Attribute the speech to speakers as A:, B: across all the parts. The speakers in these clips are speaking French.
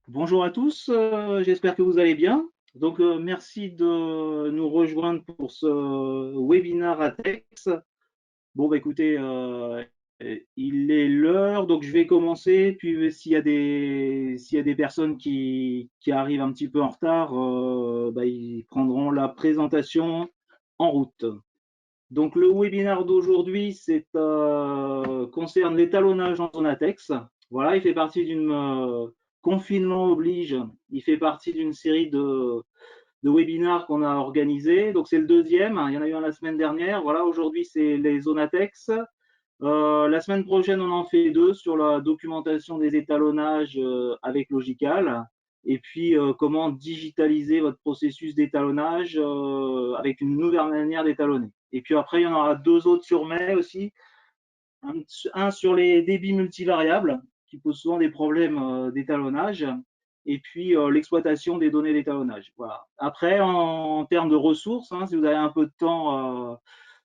A: Bonjour à tous, j'espère que vous allez bien. Merci de nous rejoindre pour ce webinaire ATEX. Bon, bah, écoutez, il est l'heure, donc je vais commencer. Puis s'il y a des personnes qui arrivent un petit peu en retard, bah, ils prendront la présentation en route. Donc, le webinaire d'aujourd'hui, concerne l'étalonnage en zone ATEX. Voilà, il fait partie confinement oblige, il fait partie d'une série de webinaires qu'on a organisés. Donc, c'est le deuxième, il y en a eu un la semaine dernière. Voilà, aujourd'hui, c'est les zones ATEX. La semaine prochaine, on en fait deux sur la documentation des étalonnages avec Logical. Et puis, comment digitaliser votre processus d'étalonnage avec une nouvelle manière d'étalonner. Et puis après, il y en aura deux autres sur mai aussi. Un sur les débits multivariables, qui posent souvent des problèmes d'étalonnage. Et puis, l'exploitation des données d'étalonnage. Voilà. Après, en termes de ressources, si vous avez un peu de temps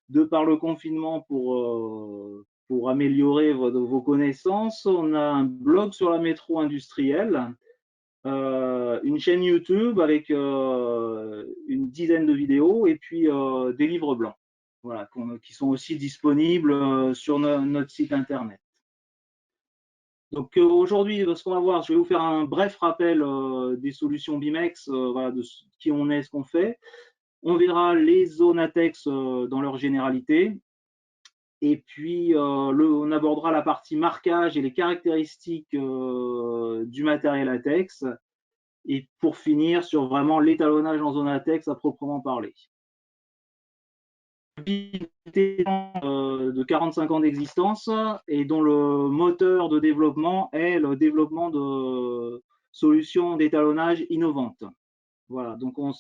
A: de par le confinement pour améliorer vos connaissances. On a un blog sur la métro industrielle, une chaîne YouTube avec une dizaine de vidéos et puis des livres blancs, voilà, qui sont aussi disponibles sur notre site internet. Donc aujourd'hui, ce qu'on va voir, je vais vous faire un bref rappel des solutions BIMEX, voilà, de qui on est, ce qu'on fait. On verra les zones ATEX dans leur généralité. Et puis, on abordera la partie marquage et les caractéristiques du matériel latex. Et pour finir, sur vraiment l'étalonnage en zone latex à proprement parler. De 45 ans d'existence et dont le moteur de développement est le développement de solutions d'étalonnage innovantes. Voilà, donc on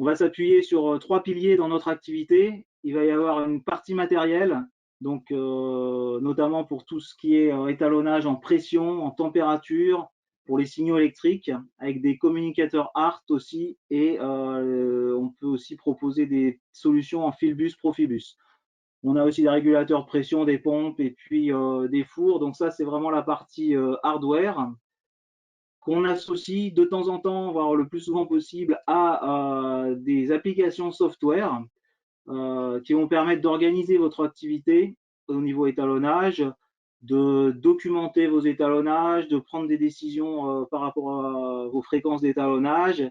A: va s'appuyer sur trois piliers dans notre activité. Il va y avoir une partie matérielle, donc notamment pour tout ce qui est étalonnage en pression, en température, pour les signaux électriques, avec des communicateurs ART aussi, et on peut aussi proposer des solutions en filbus, profibus. On a aussi des régulateurs de pression, des pompes et puis des fours. Donc ça, c'est vraiment la partie hardware qu'on associe de temps en temps, voire le plus souvent possible, à des applications software qui vont permettre d'organiser votre activité au niveau étalonnage, de documenter vos étalonnages, de prendre des décisions par rapport à vos fréquences d'étalonnage.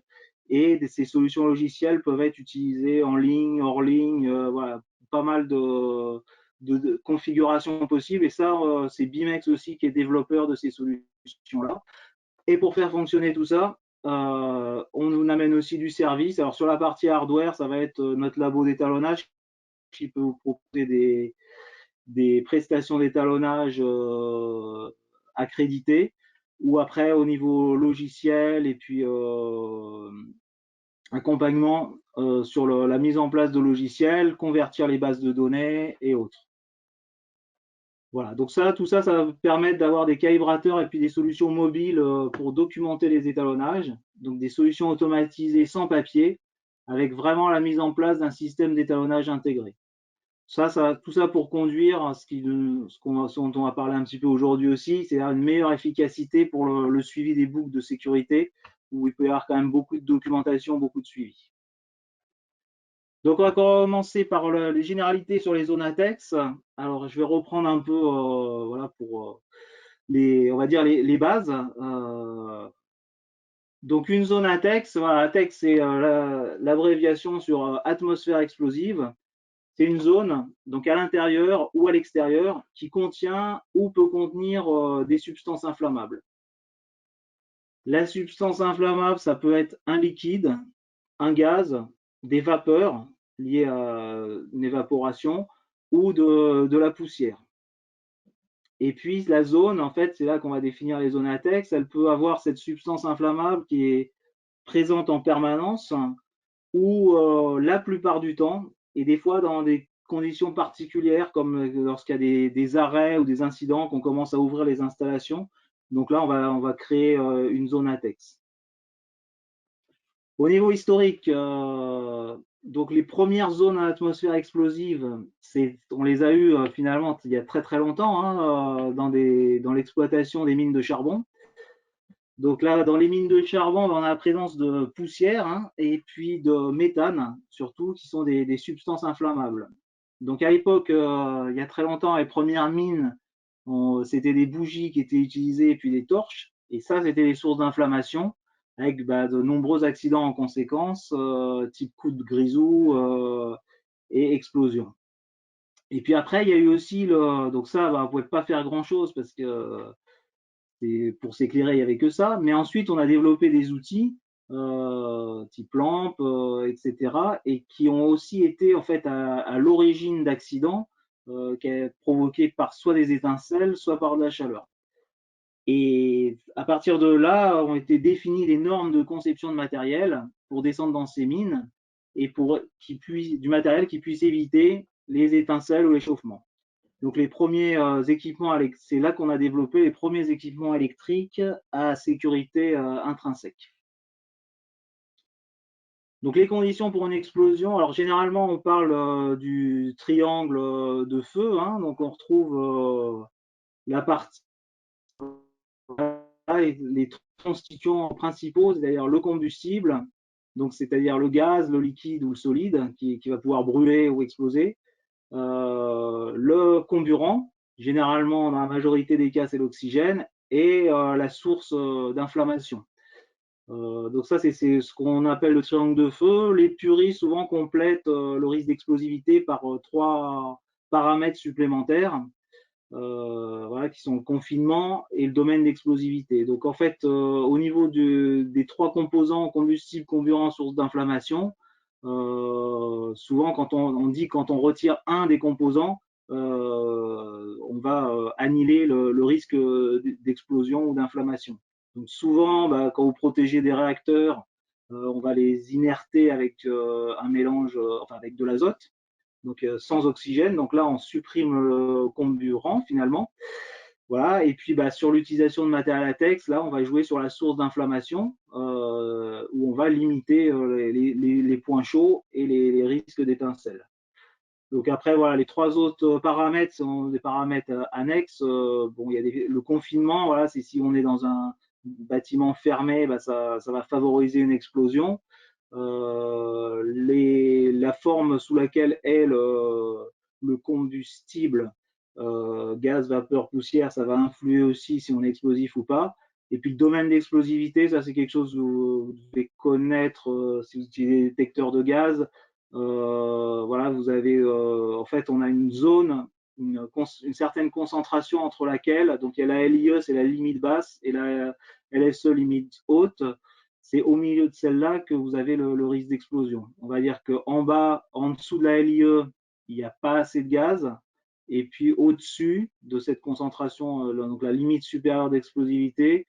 A: Et ces solutions logicielles peuvent être utilisées en ligne, hors ligne, voilà, pas mal de configurations possibles. Et ça, c'est Bimex aussi qui est développeur de ces solutions-là. Et pour faire fonctionner tout ça, on nous amène aussi du service. Alors sur la partie hardware, ça va être notre labo d'étalonnage qui peut vous proposer des prestations d'étalonnage accréditées. Ou après au niveau logiciel et puis accompagnement sur la mise en place de logiciels, convertir les bases de données et autres. Voilà, donc ça, tout ça, ça va permettre d'avoir des calibrateurs et puis des solutions mobiles pour documenter les étalonnages, donc des solutions automatisées sans papier, avec vraiment la mise en place d'un système d'étalonnage intégré. Tout ça pour conduire ce dont on va parler un petit peu aujourd'hui aussi, c'est une meilleure efficacité pour le suivi des boucles de sécurité, où il peut y avoir quand même beaucoup de documentation, beaucoup de suivi. Donc, on va commencer par les généralités sur les zones ATEX. Alors, je vais reprendre un peu, voilà, pour on va dire les bases. Donc, une zone ATEX, voilà, ATEX, c'est l'abréviation sur atmosphère explosive. C'est une zone, donc à l'intérieur ou à l'extérieur, qui contient ou peut contenir des substances inflammables. La substance inflammable, ça peut être un liquide, un gaz, des vapeurs liées à une évaporation ou de la poussière. Et puis la zone, en fait, c'est là qu'on va définir les zones ATEX. Elle peut avoir cette substance inflammable qui est présente en permanence ou la plupart du temps, et des fois dans des conditions particulières, comme lorsqu'il y a des arrêts ou des incidents, qu'on commence à ouvrir les installations. Donc là, on va créer une zone ATEX. Au niveau historique, donc les premières zones à atmosphère explosive, on les a eues finalement il y a très très longtemps, dans l'exploitation des mines de charbon. Donc là, dans les mines de charbon, on a la présence de poussière, hein, et puis de méthane, surtout, qui sont des substances inflammables. Donc à l'époque, il y a très longtemps, les premières mines, c'était des bougies qui étaient utilisées et puis des torches. Et ça, c'était les sources d'inflammation, avec de nombreux accidents en conséquence, type coup de grisou et explosion. Et puis après, il y a eu aussi donc ça, on ne pouvait pas faire grand-chose parce que pour s'éclairer, il n'y avait que ça. Mais ensuite, on a développé des outils type lampe, etc., et qui ont aussi été en fait à l'origine d'accidents provoqués par soit des étincelles, soit par de la chaleur. Et à partir de là, ont été définies les normes de conception de matériel pour descendre dans ces mines et pour du matériel qui puisse éviter les étincelles ou l'échauffement. Donc les premiers équipements, c'est là qu'on a développé les premiers équipements électriques à sécurité intrinsèque. Donc les conditions pour une explosion, alors généralement on parle du triangle de feu, hein, donc on retrouve la partie, les constituants principaux, c'est-à-dire le combustible, donc c'est-à-dire le gaz, le liquide ou le solide qui va pouvoir brûler ou exploser. Le comburant, généralement dans la majorité des cas c'est l'oxygène, et la source d'inflammation. Donc ça c'est ce qu'on appelle le triangle de feu. Les puristes souvent complètent le risque d'explosivité par 3 paramètres supplémentaires, voilà, qui sont le confinement et le domaine d'explosivité. Donc en fait, au niveau des 3 composants, combustible, comburant, source d'inflammation, souvent quand on retire un des composants, on va annihiler le risque d'explosion ou d'inflammation. Donc souvent, quand vous protégez des réacteurs, on va les inerter avec un mélange, enfin avec de l'azote, donc sans oxygène. Donc là, on supprime le comburant finalement. Voilà. Et puis sur l'utilisation de matériel latex, là, on va jouer sur la source d'inflammation, où on va limiter les points chauds et les risques d'étincelles. Donc après, voilà, les 3 autres paramètres sont des paramètres annexes. Bon, il y a le confinement, voilà, c'est si on est dans un bâtiment fermé, ça va favoriser une explosion. La forme sous laquelle est le combustible, gaz, vapeur, poussière, ça va influer aussi si on est explosif ou pas. Et puis le domaine d'explosivité, ça c'est quelque chose que vous devez connaître si vous utilisez des détecteurs de gaz. Voilà, vous avez en fait on a une zone, une certaine concentration entre laquelle, donc il y a la LIE, c'est la limite basse, et la LSE, limite haute. C'est au milieu de celle-là que vous avez le risque d'explosion. On va dire qu'en bas, en dessous de la LIE, il n'y a pas assez de gaz. Et puis au-dessus de cette concentration, donc la limite supérieure d'explosivité,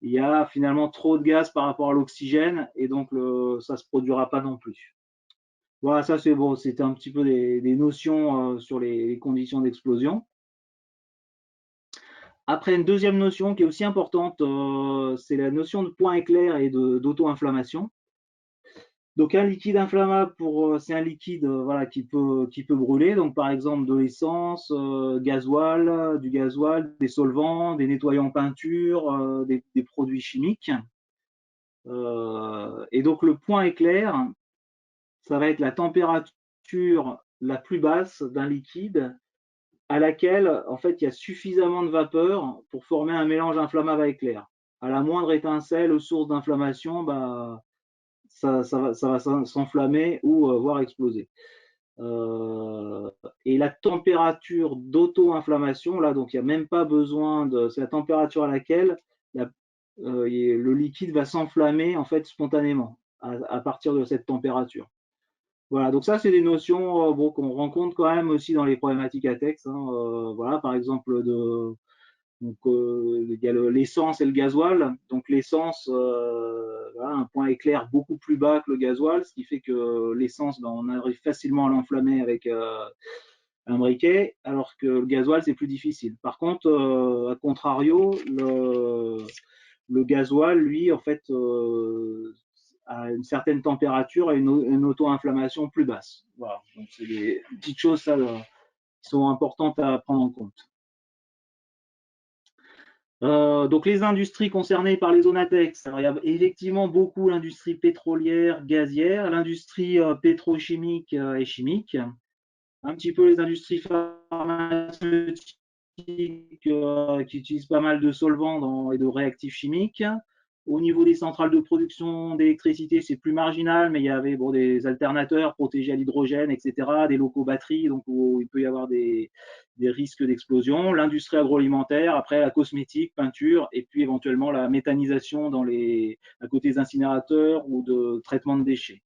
A: il y a finalement trop de gaz par rapport à l'oxygène et donc ça ne se produira pas non plus. Voilà, ça c'est bon, c'était un petit peu des notions sur les conditions d'explosion. Après, une deuxième notion qui est aussi importante, c'est la notion de point éclair et d'auto-inflammation. Donc un liquide inflammable, c'est un liquide voilà, qui peut brûler. Donc par exemple de l'essence, du gasoil, des solvants, des nettoyants peinture, des produits chimiques. Et donc le point éclair, ça va être la température la plus basse d'un liquide à laquelle en fait il y a suffisamment de vapeur pour former un mélange inflammable avec l'air. À la moindre étincelle ou source d'inflammation, ça va s'enflammer ou voire exploser. Et la température d'auto-inflammation, là, donc il n'y a même pas besoin de. C'est la température à laquelle le liquide va s'enflammer en fait spontanément à partir de cette température. Voilà, donc ça, c'est des notions bon, qu'on rencontre quand même aussi dans les problématiques à texte. Hein, voilà, par exemple, donc, il y a l'essence et le gasoil. Donc l'essence, voilà, un point éclair beaucoup plus bas que le gasoil, ce qui fait que l'essence, on arrive facilement à l'enflammer avec un briquet, alors que le gasoil, c'est plus difficile. Par contre, à contrario, le gasoil, lui, en fait, à une certaine température et une auto-inflammation plus basse. Voilà. Donc, c'est des petites choses ça, qui sont importantes à prendre en compte. Donc les industries concernées par les zones ATEX, alors il y a effectivement beaucoup l'industrie pétrolière, gazière, l'industrie pétrochimique et chimique, un petit peu les industries pharmaceutiques qui utilisent pas mal de solvants et de réactifs chimiques. Au niveau des centrales de production d'électricité, c'est plus marginal, mais il y avait bon, des alternateurs protégés à l'hydrogène, etc., des locaux batteries, donc où il peut y avoir des risques d'explosion. L'industrie agroalimentaire, après la cosmétique, peinture, et puis éventuellement la méthanisation à côté des incinérateurs ou de traitement de déchets.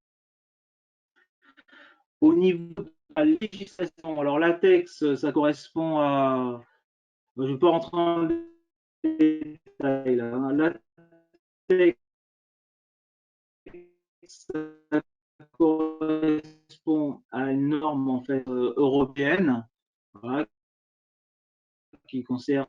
A: Au niveau de la législation, alors latex, ça correspond à. Je ne vais pas rentrer en détail là. Latex, ça correspond à une norme en fait européenne, voilà, qui concerne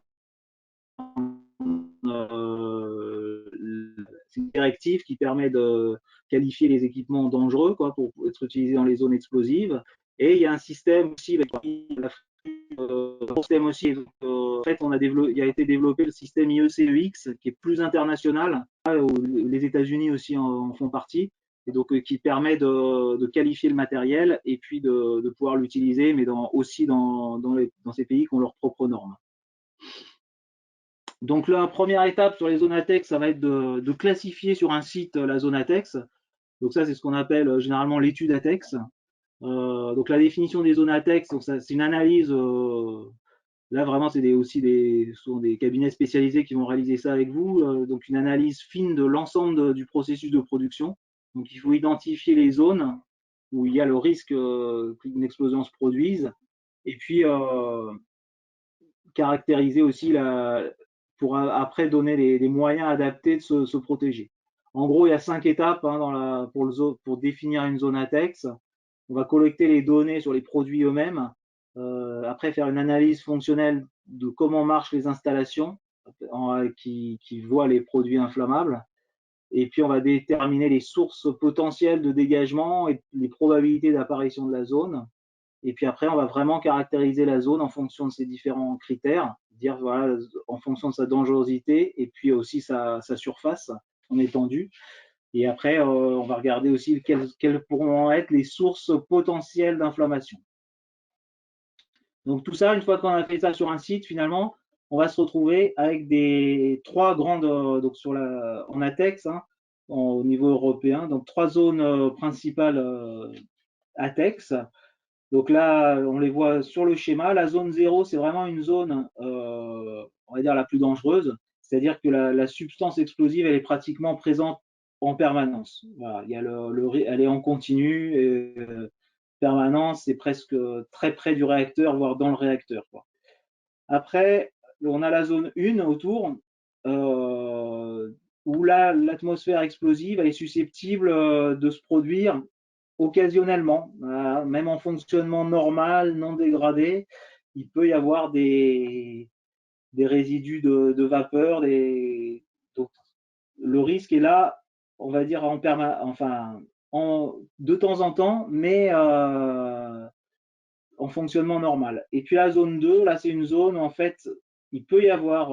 A: c'est une directive qui permet de qualifier les équipements dangereux quoi, pour être utilisés dans les zones explosives. Et il y a un système aussi avec système aussi. En fait, il a été développé le système IECEX qui est plus international, où les États-Unis aussi en font partie, et donc qui permet de qualifier le matériel et puis de pouvoir l'utiliser, mais aussi dans ces pays qui ont leurs propres normes. Donc la première étape sur les zones ATEX, ça va être de classifier sur un site la zone ATEX. Donc ça, c'est ce qu'on appelle généralement l'étude ATEX. Donc la définition des zones ATEX, c'est une analyse. Là vraiment, ce sont des cabinets spécialisés qui vont réaliser ça avec vous. Donc une analyse fine de l'ensemble du processus de production. Donc il faut identifier les zones où il y a le risque qu'une explosion se produise. Et puis caractériser aussi pour après donner les moyens adaptés de se protéger. En gros, il y a 5 étapes hein, pour définir une zone ATEX. On va collecter les données sur les produits eux-mêmes, après faire une analyse fonctionnelle de comment marchent les installations qui voient les produits inflammables. Et puis on va déterminer les sources potentielles de dégagement et les probabilités d'apparition de la zone. Et puis après, on va vraiment caractériser la zone en fonction de ces différents critères, dire voilà, en fonction de sa dangerosité et puis aussi sa surface, son étendue. Et après, on va regarder aussi quelles pourront être les sources potentielles d'inflammation. Donc tout ça, une fois qu'on a fait ça sur un site, finalement, on va se retrouver avec trois grandes, donc en ATEX, hein, au niveau européen, donc trois zones principales ATEX. Donc là, on les voit sur le schéma. La zone 0, c'est vraiment une zone, on va dire, la plus dangereuse. C'est-à-dire que la substance explosive, elle est pratiquement présente en permanence. Voilà, elle est en continu, permanence, c'est presque très près du réacteur, voire dans le réacteur, quoi. Après, on a la zone 1 autour, euh, où là, l'atmosphère explosive, elle est susceptible de se produire occasionnellement, même en fonctionnement normal, non dégradé, il peut y avoir des résidus de vapeur. Donc, le risque est là, on va dire de temps en temps, mais en fonctionnement normal. Et puis la zone 2, là, c'est une zone où en fait, il peut y avoir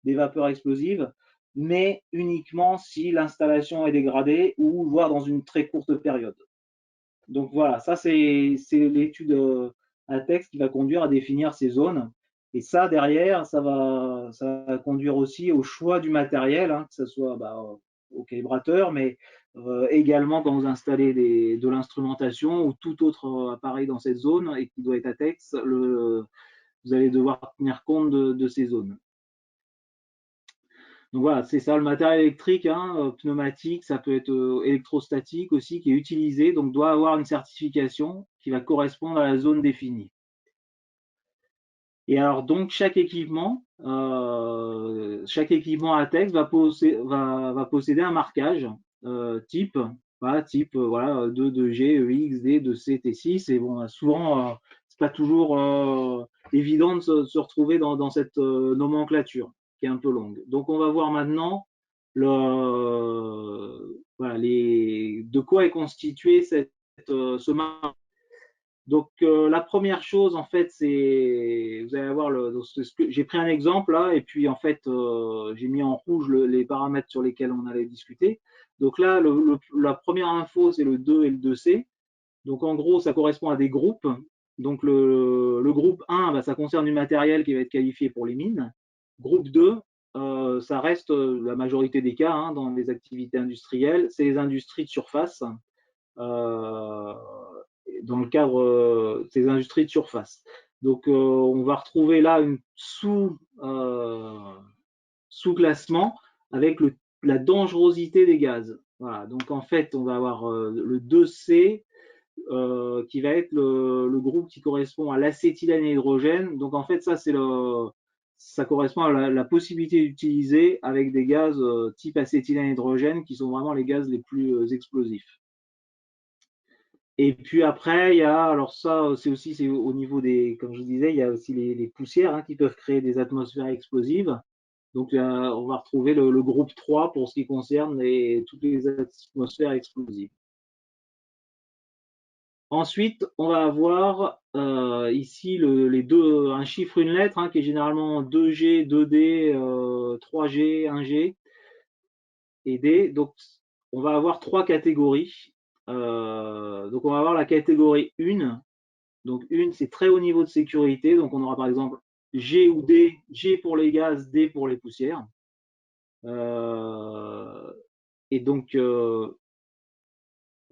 A: des vapeurs explosives, mais uniquement si l'installation est dégradée ou voire dans une très courte période. Donc voilà, ça c'est l'étude à texte qui va conduire à définir ces zones. Et ça, derrière, ça va conduire aussi au choix du matériel, hein, que ce soit au calibrateur, mais également quand vous installez de l'instrumentation ou tout autre appareil dans cette zone et qui doit être à texte, vous allez devoir tenir compte de ces zones. Donc voilà, c'est ça le matériel électrique, hein, pneumatique, ça peut être électrostatique aussi, qui est utilisé, donc doit avoir une certification qui va correspondre à la zone définie. Et alors donc chaque équipement ATEX va posséder un marquage type, voilà, 2G, EX, D, 2C, T6. Et bon, souvent, c'est pas toujours évident de se retrouver dans cette nomenclature qui est un peu longue. Donc on va voir maintenant voilà, de quoi est constitué ce marquage. Donc la première chose, en fait, c'est, vous allez voir, j'ai pris un exemple là, et puis en fait, j'ai mis en rouge les paramètres sur lesquels on allait discuter. Donc là, la première info, c'est le 2 et le 2C. Donc en gros, ça correspond à des groupes. Donc le groupe 1, bah, ça concerne du matériel qui va être qualifié pour les mines. Groupe 2, ça reste la majorité des cas hein, dans les activités industrielles, c'est les industries de surface. Euh, dans le cadre des industries de surface. Donc on va retrouver là une sous-classement avec la dangerosité des gaz. Voilà, donc en fait, on va avoir le 2C qui va être le groupe qui correspond à l'acétylène-hydrogène. Donc en fait, ça correspond à la possibilité d'utiliser avec des gaz type acétylène-hydrogène qui sont vraiment les gaz les plus explosifs. Et puis après, il y a, alors ça, c'est au niveau des, comme je vous disais, il y a aussi les poussières hein, qui peuvent créer des atmosphères explosives. Donc, on va retrouver le groupe 3 pour ce qui concerne toutes les atmosphères explosives. Ensuite, on va avoir ici un chiffre, une lettre, hein, qui est généralement 2G, 2D, 3G, 1G et D. Donc, on va avoir trois catégories. Donc, on va avoir la catégorie 1. Donc, une, c'est très haut niveau de sécurité. Donc, on aura par exemple G ou D, G pour les gaz, D pour les poussières. Et donc,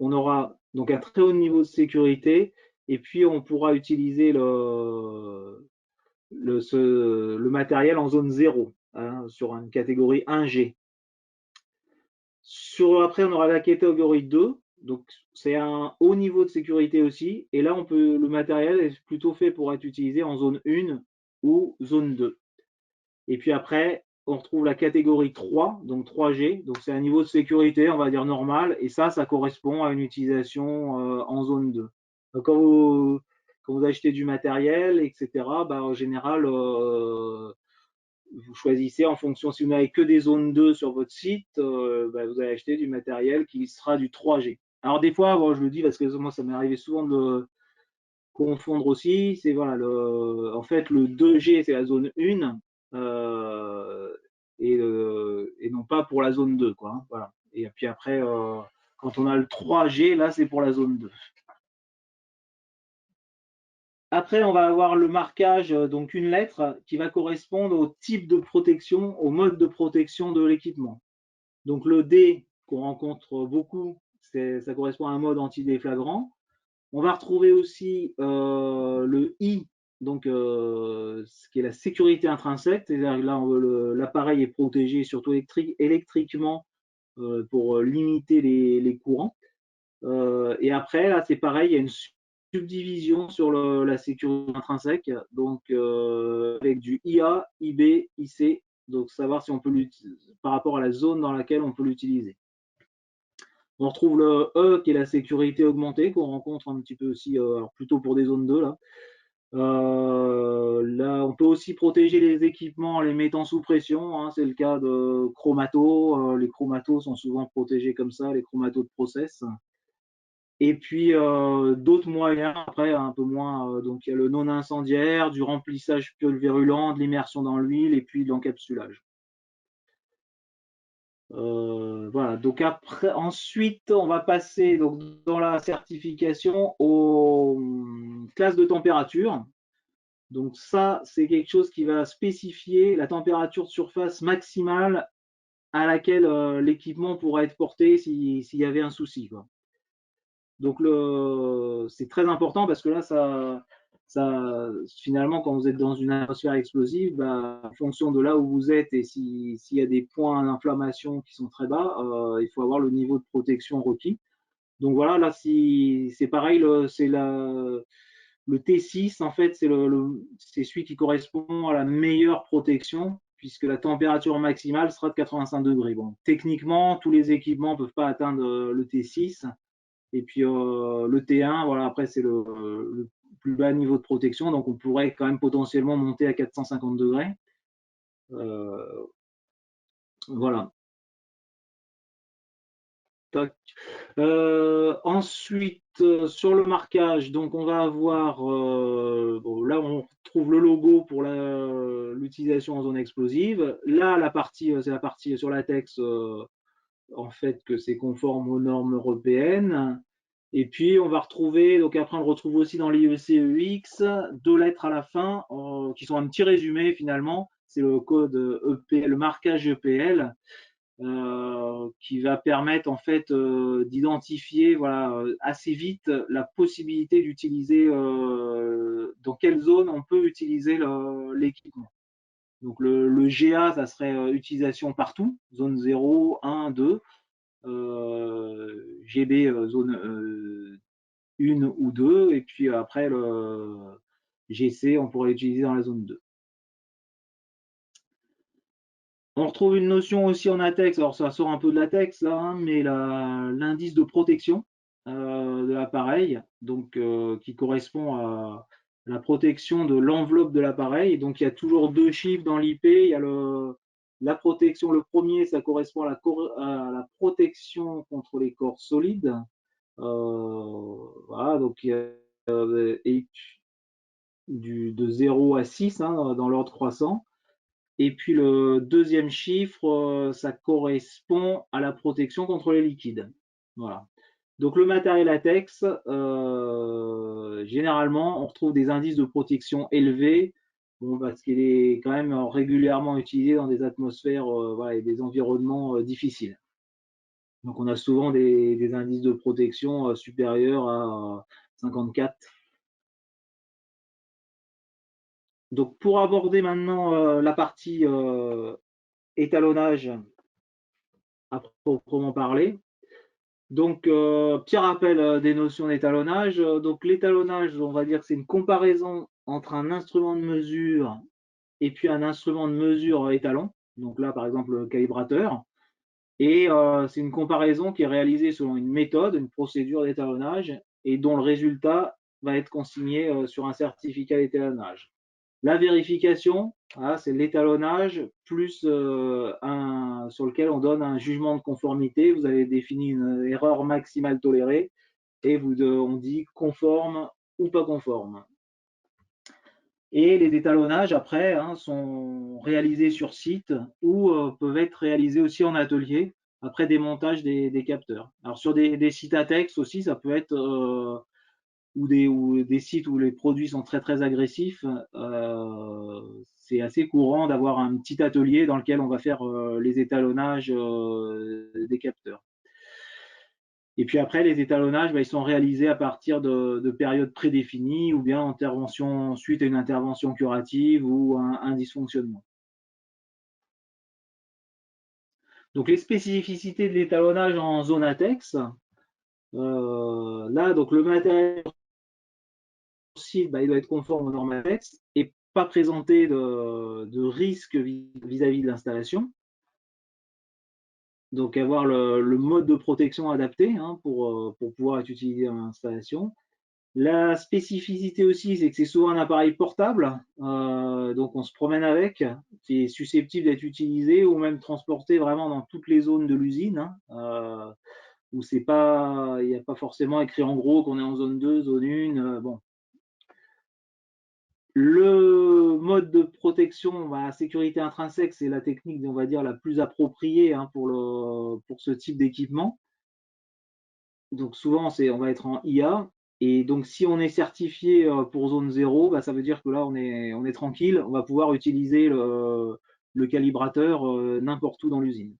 A: on aura donc un très haut niveau de sécurité. Et puis, on pourra utiliser le matériel en zone 0 hein, sur une catégorie 1G. Après, on aura la catégorie 2. Donc, c'est un haut niveau de sécurité aussi. Et là, le matériel est plutôt fait pour être utilisé en zone 1 ou zone 2. Et puis après, on retrouve la catégorie 3, donc 3G. Donc, c'est un niveau de sécurité, on va dire normal. Et ça correspond à une utilisation en zone 2. Donc, quand vous achetez du matériel, etc., bah, en général, vous choisissez en fonction, si vous n'avez que des zones 2 sur votre site, bah, vous allez acheter du matériel qui sera du 3G. Alors des fois, bon, je le dis parce que moi, ça m'est arrivé souvent de le confondre aussi. C'est voilà, en fait, le 2G, c'est la zone 1 et non pas pour la zone 2. Quoi, hein, voilà. Et puis après, quand on a le 3G, là, c'est pour la zone 2. Après, on va avoir le marquage, donc une lettre qui va correspondre au type de protection, au mode de protection de l'équipement. Donc le D qu'on rencontre beaucoup, ça correspond à un mode anti-déflagrant. On va retrouver aussi le I, donc ce qui est la sécurité intrinsèque, c'est-à-dire là l'appareil est protégé surtout électriquement pour limiter les courants. Et après, là, c'est pareil, il y a une subdivision sur la sécurité intrinsèque, donc avec du IA, IB, IC, donc savoir si on peut l'utiliser par rapport à la zone dans laquelle on peut l'utiliser. On retrouve le E qui est la sécurité augmentée qu'on rencontre un petit peu aussi, alors plutôt pour des zones 2 là. Là, on peut aussi protéger les équipements en les mettant sous pression. Hein, c'est le cas de chromatos. Les chromatos sont souvent protégés comme ça, les chromatos de process. Et puis d'autres moyens, après un peu moins, donc il y a le non incendiaire, du remplissage pulvérulent, de l'immersion dans l'huile et puis de l'encapsulage. Voilà, donc après, ensuite, on va passer donc, dans la certification aux classes de température. Donc ça, c'est quelque chose qui va spécifier la température de surface maximale à laquelle l'équipement pourra être porté s'il y avait un souci, quoi. Donc c'est très important parce que là, finalement, quand vous êtes dans une atmosphère explosive, bah, en fonction de là où vous êtes et s'il y a des points d'inflammation qui sont très bas, il faut avoir le niveau de protection requis. Donc voilà, là, c'est pareil, le T6, en fait, c'est celui qui correspond à la meilleure protection puisque la température maximale sera de 85 degrés. Bon, techniquement, tous les équipements ne peuvent pas atteindre le T6. Et puis le T1, voilà, après c'est le plus bas niveau de protection, donc on pourrait quand même potentiellement monter à 450 degrés. Voilà. Tac. Ensuite, sur le marquage, donc on va avoir, bon, là on trouve le logo pour l'utilisation en zone explosive. Là, la partie, c'est la partie sur latex, en fait, que c'est conforme aux normes européennes. Et puis on va retrouver, donc après on le retrouve aussi dans l'IEC-EX, deux lettres à la fin, qui sont un petit résumé finalement. C'est le code EPL, le marquage EPL. Qui va permettre en fait d'identifier voilà, assez vite la possibilité d'utiliser dans quelle zone on peut utiliser l'équipement. Donc le GA, ça serait utilisation partout, zone 0, 1, 2, GB zone 1 ou 2, et puis après le GC, on pourrait l'utiliser dans la zone 2. On retrouve une notion aussi en ATEX, alors ça sort un peu de l'ATEX là, hein, mais l'indice de protection de l'appareil, donc qui correspond à la protection de l'enveloppe de l'appareil. Donc il y a toujours deux chiffres dans l'IP. Il y a la protection, le premier, ça correspond à la protection contre les corps solides. Voilà, donc il y a de 0 à 6 hein, dans l'ordre croissant. Et puis le deuxième chiffre, ça correspond à la protection contre les liquides. Voilà. Donc le matériel latex, généralement, on retrouve des indices de protection élevés, bon, parce qu'il est quand même régulièrement utilisé dans des atmosphères voilà, et des environnements difficiles. Donc on a souvent des indices de protection supérieurs à 54. Donc pour aborder maintenant la partie étalonnage à proprement parler. Donc, petit rappel des notions d'étalonnage. Donc, l'étalonnage, on va dire que c'est une comparaison entre un instrument de mesure et puis un instrument de mesure étalon. Donc là, par exemple, le calibrateur. Et c'est une comparaison qui est réalisée selon une méthode, une procédure d'étalonnage, et dont le résultat va être consigné sur un certificat d'étalonnage. La vérification, voilà, c'est l'étalonnage plus un sur lequel on donne un jugement de conformité. Vous avez défini une erreur maximale tolérée et on dit conforme ou pas conforme. Et les étalonnages, après, hein, sont réalisés sur site ou peuvent être réalisés aussi en atelier après démontage des capteurs. Alors sur des sites ATEX aussi, ça peut être ou des sites où les produits sont très très agressifs, c'est assez courant d'avoir un petit atelier dans lequel on va faire les étalonnages des capteurs. Et puis après, les étalonnages, ils sont réalisés à partir de périodes prédéfinies ou bien intervention suite à une intervention curative ou un dysfonctionnement. Donc les spécificités de l'étalonnage en zone ATEX, là, donc le matériel site, il doit être conforme aux normes ATEX et pas présenter de risque vis-à-vis de l'installation. Donc avoir le mode de protection adapté hein, pour pouvoir être utilisé en installation. La spécificité aussi, c'est que c'est souvent un appareil portable, donc on se promène avec, qui est susceptible d'être utilisé ou même transporté vraiment dans toutes les zones de l'usine, hein, où c'est pas, il n'y a pas forcément écrit en gros qu'on est en zone 2, zone 1, bon. Le mode de protection, sécurité intrinsèque, c'est la technique, on va dire, la plus appropriée hein, pour ce type d'équipement. Donc souvent, on va être en IA. Et donc si on est certifié pour zone 0, ça veut dire que là, on est tranquille. On va pouvoir utiliser le calibrateur n'importe où dans l'usine.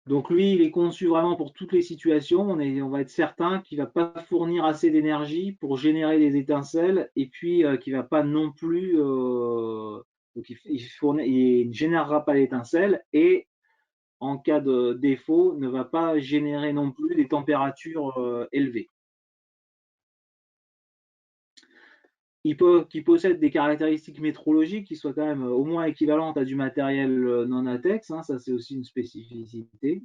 A: Donc lui, il est conçu vraiment pour toutes les situations. On va être certain qu'il ne va pas fournir assez d'énergie pour générer des étincelles et puis qu'il ne va pas non plus, donc il ne générera pas d'étincelles et en cas de défaut ne va pas générer non plus des températures élevées. Qui possède des caractéristiques métrologiques qui soient quand même au moins équivalentes à du matériel non ATEX, hein, ça c'est aussi une spécificité.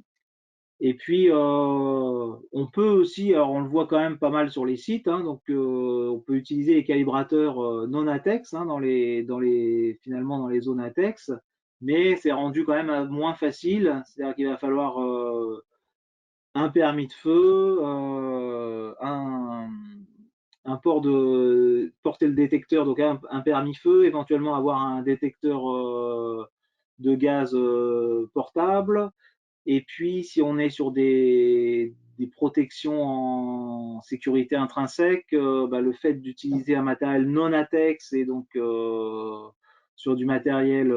A: Et puis, on peut aussi, alors on le voit quand même pas mal sur les sites, hein, donc on peut utiliser les calibrateurs non ATEX hein, finalement dans les zones ATEX. mais c'est rendu quand même moins facile. C'est-à-dire qu'il va falloir un permis de feu, un port de porter le détecteur, donc un permis feu, éventuellement avoir un détecteur de gaz portable. Et puis, si on est sur des protections en sécurité intrinsèque, bah, le fait d'utiliser un matériel non ATEX et donc sur du matériel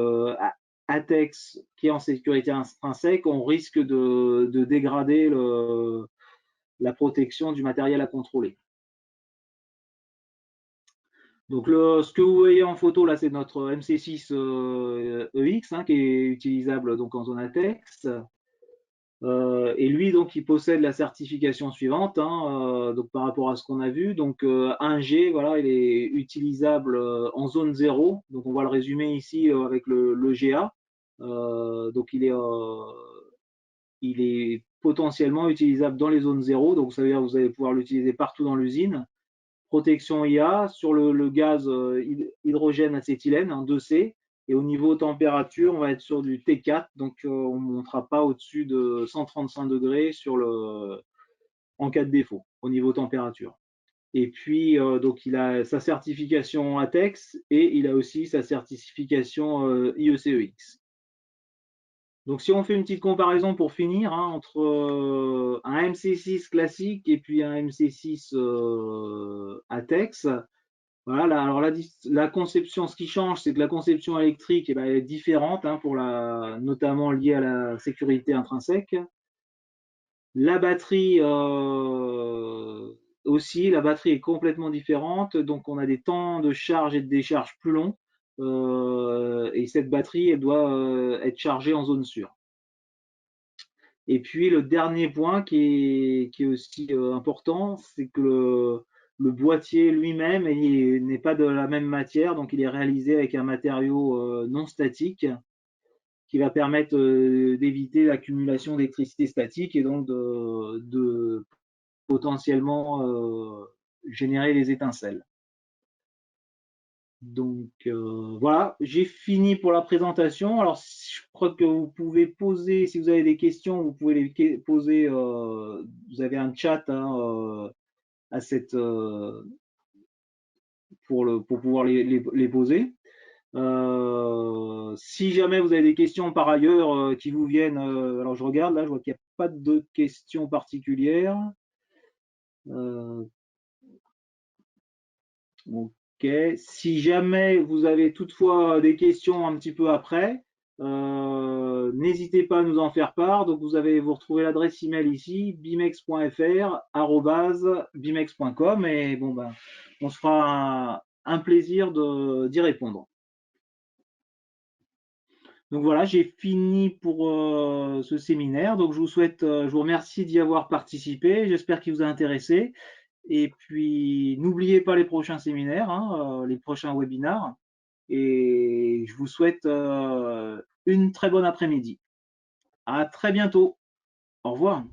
A: ATEX qui est en sécurité intrinsèque, on risque de dégrader la protection du matériel à contrôler. Donc ce que vous voyez en photo là, c'est notre MC6 EX hein, qui est utilisable donc en zone ATEX. Et lui, donc, il possède la certification suivante, hein, donc par rapport à ce qu'on a vu. Donc, 1G, voilà, il est utilisable en zone 0. Donc, on va le résumer ici avec le GA. Donc, il est potentiellement utilisable dans les zones 0. Donc, ça veut dire que vous allez pouvoir l'utiliser partout dans l'usine. Protection IA sur le gaz hydrogène acétylène, hein, 2C. Et au niveau température, on va être sur du T4, donc on ne montera pas au-dessus de 135 degrés en cas de défaut, au niveau température. Et puis, donc, il a sa certification ATEX et il a aussi sa certification IECEX. Donc, si on fait une petite comparaison pour finir hein, entre un MC6 classique et puis un MC6 ATEX, voilà, alors la conception, ce qui change, c'est que la conception électrique eh ben, est différente, hein, notamment liée à la sécurité intrinsèque. La batterie aussi, la batterie est complètement différente, donc on a des temps de charge et de décharge plus longs. Et cette batterie, elle doit être chargée en zone sûre. Et puis le dernier point qui est aussi important, c'est que le boîtier lui-même n'est pas de la même matière, donc il est réalisé avec un matériau non statique qui va permettre d'éviter l'accumulation d'électricité statique et donc de potentiellement générer des étincelles. Donc voilà, j'ai fini pour la présentation. Alors je crois que vous pouvez poser, si vous avez des questions, vous pouvez les poser. Vous avez un chat hein, à cette, pour pouvoir les poser. Si jamais vous avez des questions par ailleurs qui vous viennent, alors je regarde là, je vois qu'il n'y a pas de questions particulières. Euh, ok. Si jamais vous avez toutefois des questions un petit peu après, n'hésitez pas à nous en faire part. Donc vous retrouvez l'adresse email ici, bimex.fr@bimex.com et bon ben on se fera un plaisir d'y répondre. Donc voilà, j'ai fini pour ce séminaire. Donc je vous remercie d'y avoir participé. J'espère qu'il vous a intéressé. Et puis n'oubliez pas les prochains séminaires, hein, les prochains webinars. Et je vous souhaite une très bonne après-midi. À très bientôt. Au revoir.